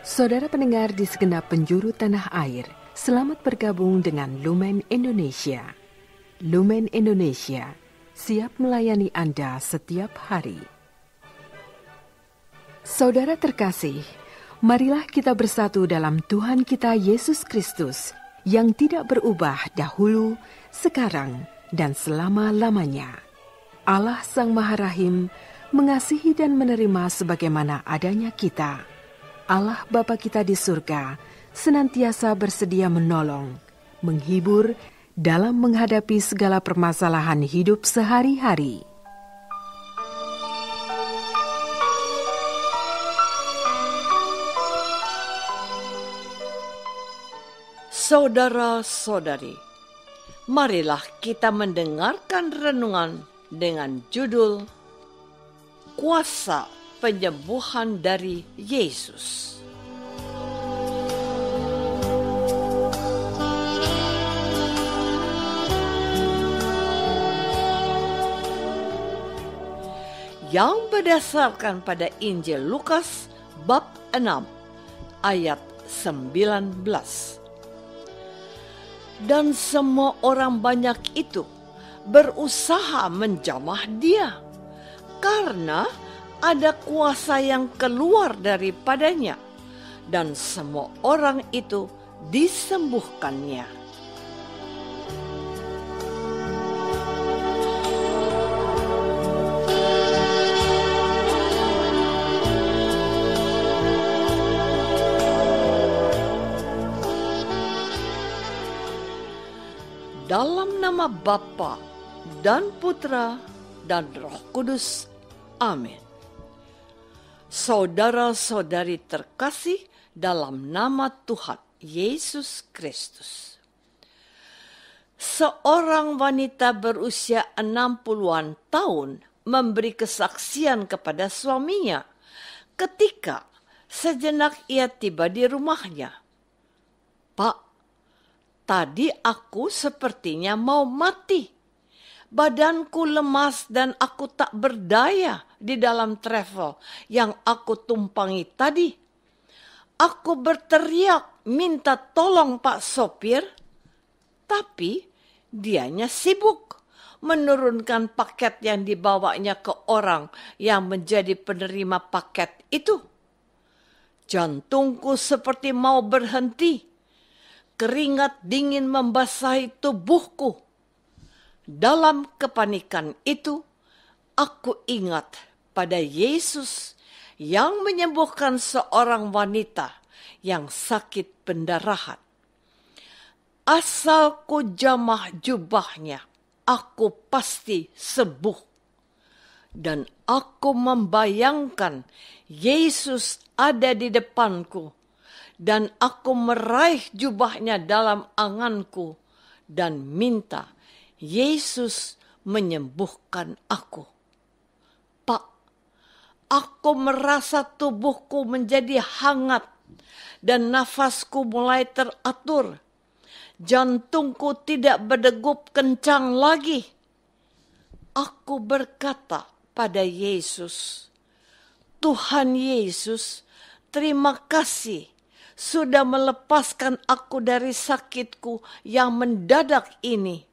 Saudara pendengar di segenap penjuru tanah air, selamat bergabung dengan Lumen Indonesia. Lumen Indonesia siap melayani Anda setiap hari. Saudara terkasih, marilah kita bersatu dalam Tuhan kita Yesus Kristus yang tidak berubah dahulu, sekarang, dan selama-lamanya. Allah Sang Maha Rahim mengasihi dan menerima sebagaimana adanya kita. Allah Bapa kita di surga senantiasa bersedia menolong, menghibur dalam menghadapi segala permasalahan hidup sehari-hari. Saudara-saudari, marilah kita mendengarkan renungan dengan judul Kuasa Penyembuhan dari Yesus. Yang berdasarkan pada Injil Lukas bab 6 ayat 19. Dan semua orang banyak itu berusaha menjamah dia, karena ada kuasa yang keluar daripadanya, dan semua orang itu disembuhkannya. Dalam nama Bapa dan Putra dan Roh Kudus. Amin. Saudara-saudari terkasih dalam nama Tuhan Yesus Kristus. Seorang wanita berusia 60-an tahun memberi kesaksian kepada suaminya ketika sejenak ia tiba di rumahnya. "Pak, tadi aku sepertinya mau mati. Badanku lemas dan aku tak berdaya di dalam travel yang aku tumpangi tadi. Aku berteriak minta tolong Pak Sopir, tapi dianya sibuk menurunkan paket yang dibawanya ke orang yang menjadi penerima paket itu. Jantungku seperti mau berhenti. Keringat dingin membasahi tubuhku. Dalam kepanikan itu, aku ingat pada Yesus yang menyembuhkan seorang wanita yang sakit pendarahan. Asal ku jamah jubahnya, aku pasti sembuh. Dan aku membayangkan Yesus ada di depanku, dan aku meraih jubahnya dalam anganku dan minta Yesus menyembuhkan aku. Pak, aku merasa tubuhku menjadi hangat dan nafasku mulai teratur. Jantungku tidak berdegup kencang lagi. Aku berkata pada Yesus, Tuhan Yesus, terima kasih sudah melepaskan aku dari sakitku yang mendadak ini.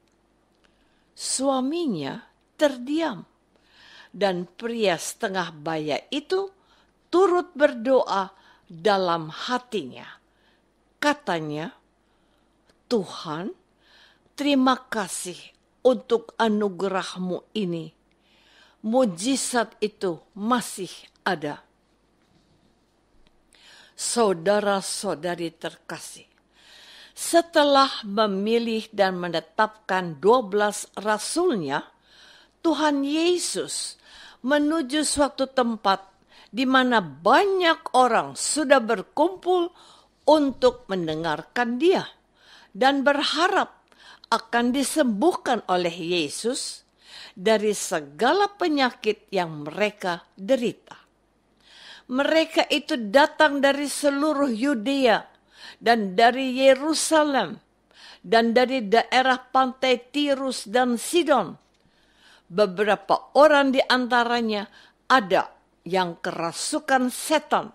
Suaminya terdiam, dan pria setengah baya itu turut berdoa dalam hatinya. Katanya, Tuhan, terima kasih untuk anugerah-Mu ini. Mujizat itu masih ada. Saudara-saudari terkasih, setelah memilih dan menetapkan 12 rasulnya, Tuhan Yesus menuju suatu tempat di mana banyak orang sudah berkumpul untuk mendengarkan dia dan berharap akan disembuhkan oleh Yesus dari segala penyakit yang mereka derita. Mereka itu datang dari seluruh Yudea dan dari Yerusalem dan dari daerah pantai Tirus dan Sidon. Beberapa orang di antaranya ada yang kerasukan setan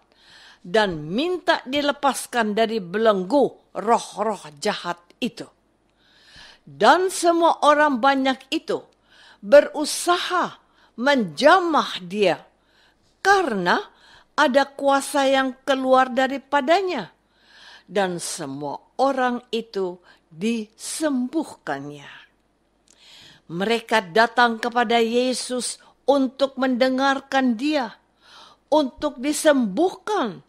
dan minta dilepaskan dari belenggu roh-roh jahat itu. Dan semua orang banyak itu berusaha menjamah dia karena ada kuasa yang keluar daripadanya. Dan semua orang itu disembuhkannya. Mereka datang kepada Yesus untuk mendengarkan dia, untuk disembuhkan,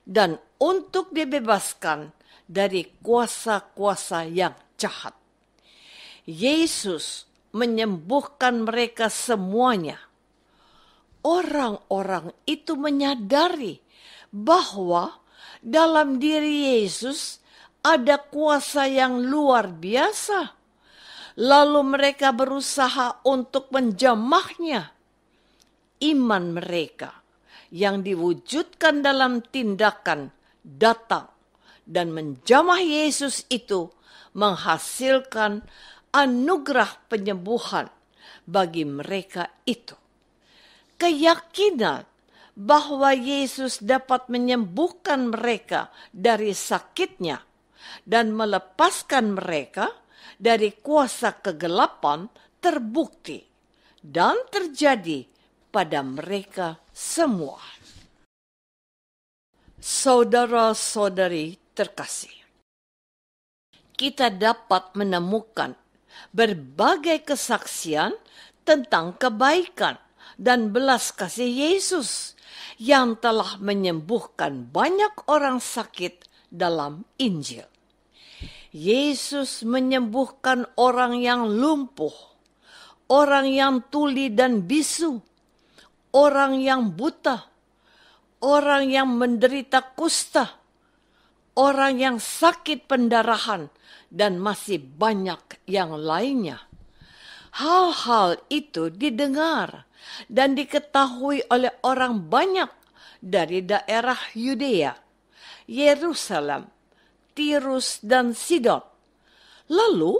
dan untuk dibebaskan dari kuasa-kuasa yang jahat. Yesus menyembuhkan mereka semuanya. Orang-orang itu menyadari bahwa dalam diri Yesus ada kuasa yang luar biasa. Lalu mereka berusaha untuk menjamahnya. Iman mereka yang diwujudkan dalam tindakan datang dan menjamah Yesus itu menghasilkan anugerah penyembuhan bagi mereka itu. Keyakinan bahwa Yesus dapat menyembuhkan mereka dari sakitnya dan melepaskan mereka dari kuasa kegelapan terbukti dan terjadi pada mereka semua. Saudara-saudari terkasih, kita dapat menemukan berbagai kesaksian tentang kebaikan dan belas kasih Yesus yang telah menyembuhkan banyak orang sakit dalam Injil. Yesus menyembuhkan orang yang lumpuh, orang yang tuli dan bisu, orang yang buta, orang yang menderita kusta, orang yang sakit pendarahan, dan masih banyak yang lainnya. Hal-hal itu didengar dan diketahui oleh orang banyak dari daerah Yudea, Yerusalem, Tirus, dan Sidon. Lalu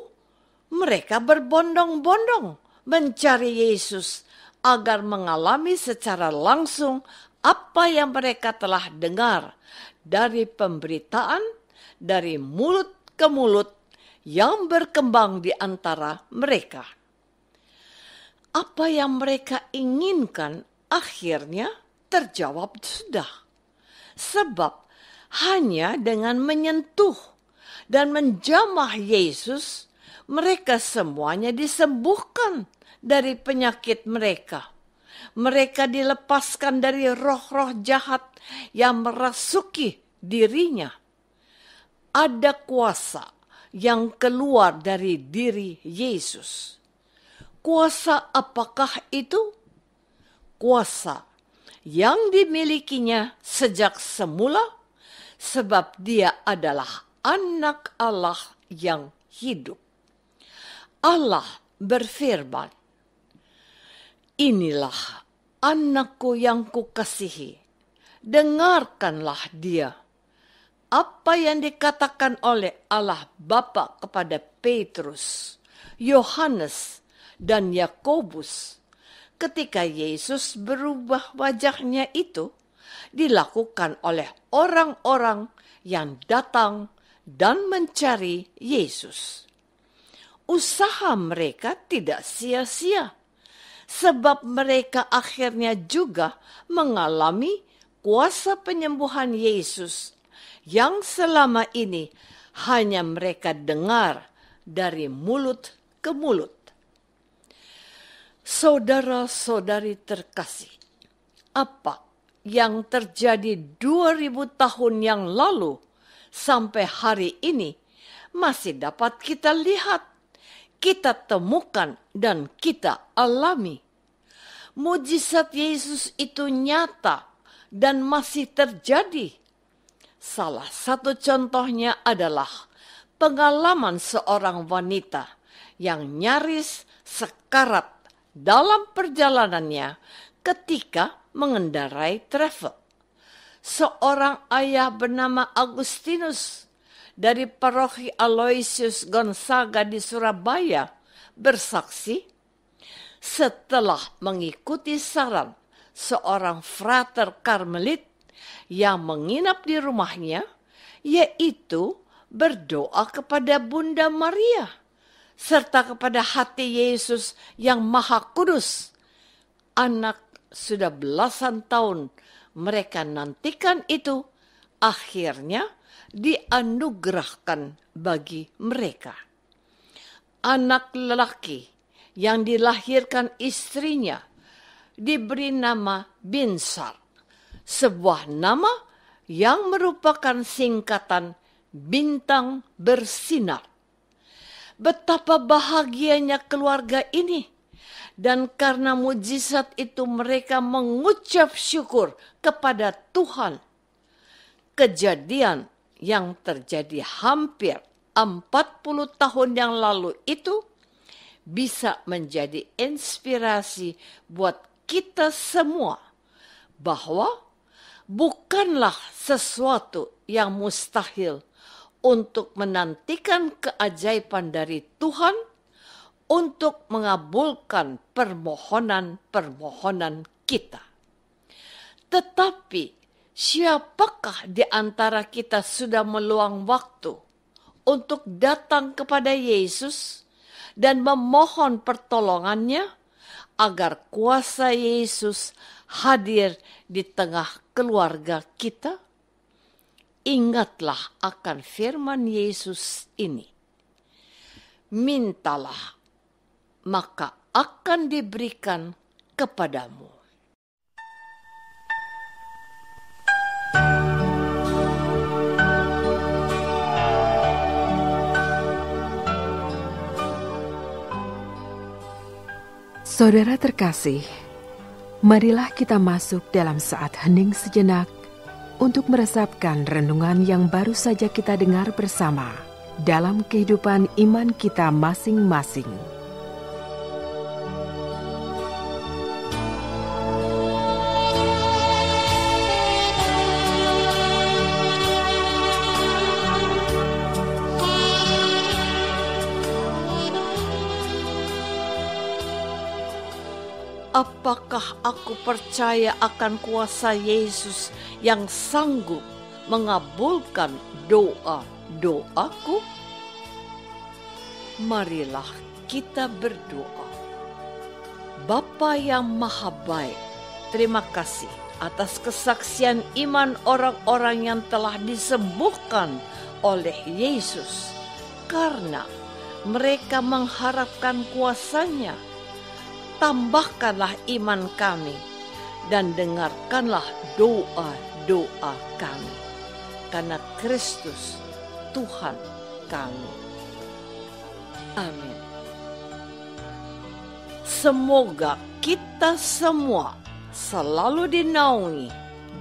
mereka berbondong-bondong mencari Yesus agar mengalami secara langsung apa yang mereka telah dengar dari pemberitaan dari mulut ke mulut yang berkembang di antara mereka. Apa yang mereka inginkan akhirnya terjawab sudah. Sebab hanya dengan menyentuh dan menjamah Yesus, mereka semuanya disembuhkan dari penyakit mereka. Mereka dilepaskan dari roh-roh jahat yang merasuki dirinya. Ada kuasa yang keluar dari diri Yesus. Kuasa apakah itu? Kuasa yang dimilikinya sejak semula, sebab dia adalah anak Allah yang hidup. Allah berfirman, "Inilah anakku yang kukasihi, dengarkanlah dia." Apa yang dikatakan oleh Allah Bapa kepada Petrus, Yohanes, dan Yakobus ketika Yesus berubah wajahnya itu dilakukan oleh orang-orang yang datang dan mencari Yesus. Usaha mereka tidak sia-sia, sebab mereka akhirnya juga mengalami kuasa penyembuhan Yesus yang selama ini hanya mereka dengar dari mulut ke mulut. Saudara-saudari terkasih, apa yang terjadi 2000 tahun yang lalu sampai hari ini masih dapat kita lihat, kita temukan, dan kita alami. Mujizat Yesus itu nyata dan masih terjadi. Salah satu contohnya adalah pengalaman seorang wanita yang nyaris sekarat dalam perjalanannya ketika mengendarai travel. Seorang ayah bernama Agustinus dari paroki Aloysius Gonzaga di Surabaya bersaksi, setelah mengikuti saran seorang frater Karmelit yang menginap di rumahnya, yaitu berdoa kepada Bunda Maria, serta kepada hati Yesus yang Maha Kudus. Anak sudah belasan tahun mereka nantikan itu, akhirnya dianugerahkan bagi mereka. Anak lelaki yang dilahirkan istrinya diberi nama Binsar, sebuah nama yang merupakan singkatan bintang bersinar. Betapa bahagianya keluarga ini, dan karena mujizat itu mereka mengucap syukur kepada Tuhan. Kejadian yang terjadi hampir 40 tahun yang lalu itu bisa menjadi inspirasi buat kita semua bahwa bukanlah sesuatu yang mustahil untuk menantikan keajaiban dari Tuhan untuk mengabulkan permohonan-permohonan kita. Tetapi siapakah di antara kita sudah meluang waktu untuk datang kepada Yesus dan memohon pertolongannya agar kuasa Yesus hadir di tengah keluarga kita? Ingatlah akan firman Yesus ini. Mintalah, maka akan diberikan kepadamu. Saudara terkasih, marilah kita masuk dalam saat hening sejenak untuk meresapkan renungan yang baru saja kita dengar bersama dalam kehidupan iman kita masing-masing. Apakah aku percaya akan kuasa Yesus yang sanggup mengabulkan doa-doaku? Marilah kita berdoa. Bapa yang Maha Baik, terima kasih atas kesaksian iman orang-orang yang telah disembuhkan oleh Yesus karena mereka mengharapkan kuasa-Nya. Tambahkanlah iman kami dan dengarkanlah doa-doa kami. Karena Kristus Tuhan kami. Amin. Semoga kita semua selalu dinaungi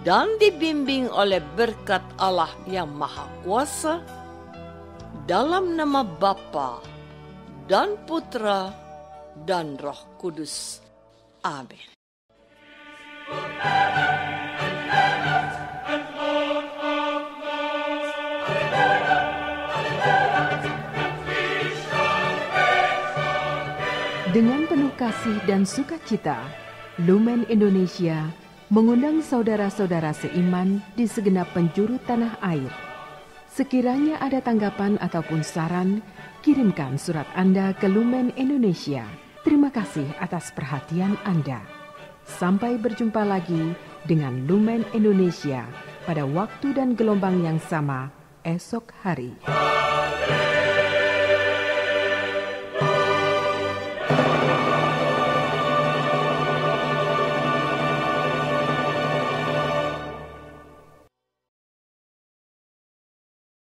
dan dibimbing oleh berkat Allah yang Maha Kuasa, dalam nama Bapa dan Putra dan Roh Kudus. Amin. Dengan penuh kasih dan sukacita, Lumen Indonesia mengundang saudara-saudara seiman di segenap penjuru tanah air. Sekiranya ada tanggapan ataupun saran, kirimkan surat Anda ke Lumen Indonesia. Terima kasih atas perhatian Anda. Sampai berjumpa lagi dengan Lumen Indonesia pada waktu dan gelombang yang sama esok hari.